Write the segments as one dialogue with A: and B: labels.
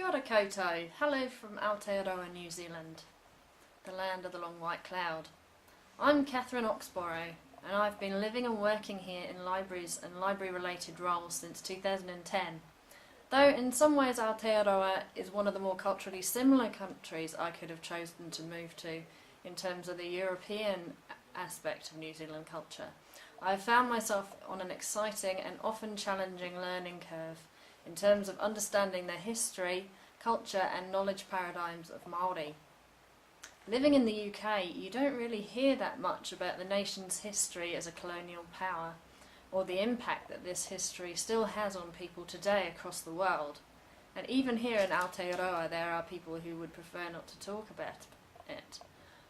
A: Kia ora koutou. Hello from Aotearoa, New Zealand, the land of the long white cloud. I'm Kathryn Oxborrow, and I've been living and working here in libraries and library-related roles since 2010. Though in some ways Aotearoa is one of the more culturally similar countries I could have chosen to move to in terms of the European aspect of New Zealand culture, I have found myself on an exciting and often challenging learning curve in terms of understanding the history, culture and knowledge paradigms of Māori. Living in the UK, you don't really hear that much about the nation's history as a colonial power, or the impact that this history still has on people today across the world. And even here in Aotearoa there are people who would prefer not to talk about it.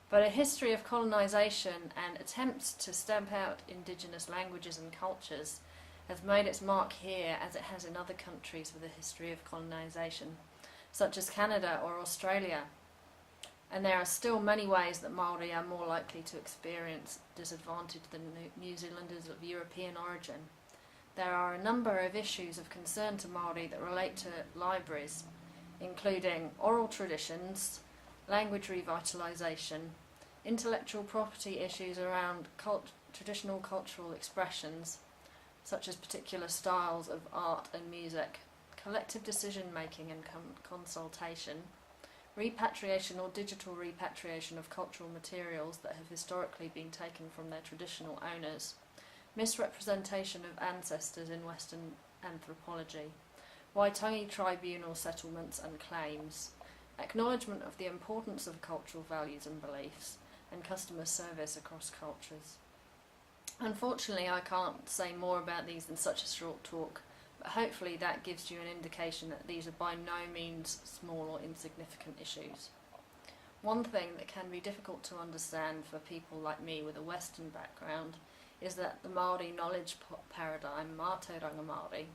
A: But a history of colonisation and attempts to stamp out indigenous languages and cultures has made its mark here as it has in other countries with a history of colonisation, such as Canada or Australia. And there are still many ways that Māori are more likely to experience disadvantage than New Zealanders of European origin. There are a number of issues of concern to Māori that relate to libraries, including oral traditions, language revitalisation, intellectual property issues around traditional cultural expressions, such as particular styles of art and music, collective decision-making and consultation, repatriation or digital repatriation of cultural materials that have historically been taken from their traditional owners, misrepresentation of ancestors in Western anthropology, Waitangi tribunal settlements and claims, acknowledgement of the importance of cultural values and beliefs, and customer service across cultures. Unfortunately, I can't say more about these in such a short talk, but hopefully that gives you an indication that these are by no means small or insignificant issues. One thing that can be difficult to understand for people like me with a Western background is that the Māori knowledge paradigm, Mātauranga Māori,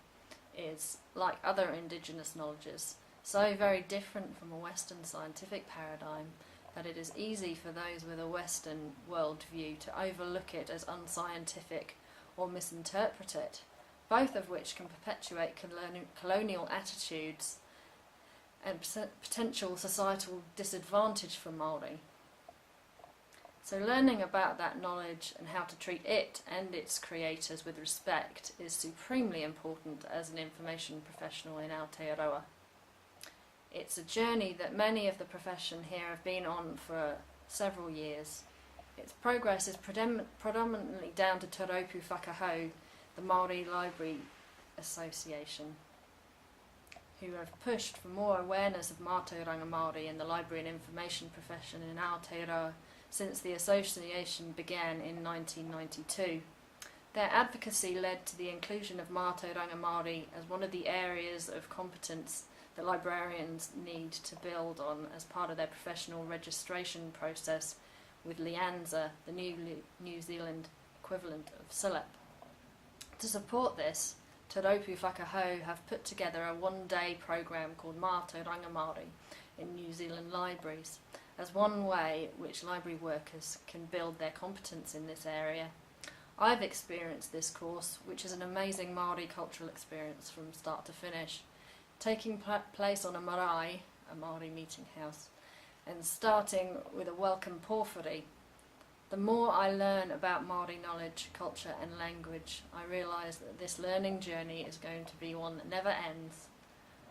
A: is, like other indigenous knowledges, so very different from a Western scientific paradigm that it is easy for those with a Western worldview to overlook it as unscientific or misinterpret it, both of which can perpetuate colonial attitudes and potential societal disadvantage for Māori. So learning about that knowledge and how to treat it and its creators with respect is supremely important as an information professional in Aotearoa. It's a journey that many of the profession here have been on for several years. Its progress is predominantly down to Te Raupu Whakahau, the Māori Library Association, who have pushed for more awareness of Mātauranga Māori in the library and information profession in Aotearoa since the association began in 1992. Their advocacy led to the inclusion of Mātauranga Māori as one of the areas of competence that librarians need to build on as part of their professional registration process with LIANZA, the New Zealand equivalent of CILEP. To support this, Te Raupu Whakahau have put together a one-day program called Mātauranga Māori in New Zealand libraries as one way which library workers can build their competence in this area. I've experienced this course, which is an amazing Māori cultural experience from start to finish, taking place on a marae, a Māori meeting house, and starting with a welcome pōwhiri. The more I learn about Māori knowledge, culture and language, I realise that this learning journey is going to be one that never ends,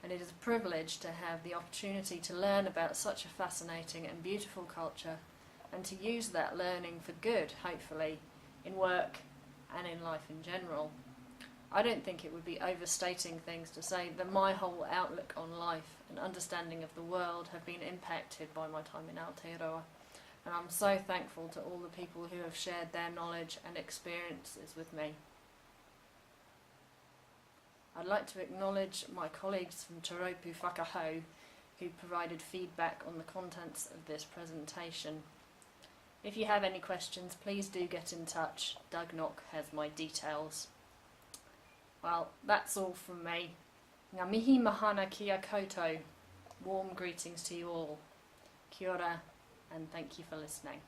A: and it is a privilege to have the opportunity to learn about such a fascinating and beautiful culture, and to use that learning for good, hopefully, in work and in life in general. I don't think it would be overstating things to say that my whole outlook on life and understanding of the world have been impacted by my time in Aotearoa, and I'm so thankful to all the people who have shared their knowledge and experiences with me. I'd like to acknowledge my colleagues from Te Raupu Whakahau who provided feedback on the contents of this presentation. If you have any questions, please do get in touch. Doug Knock has my details. Well, that's all from me. Ngā mihi mahana kia koutou. Warm greetings to you all. Kia ora, and thank you for listening.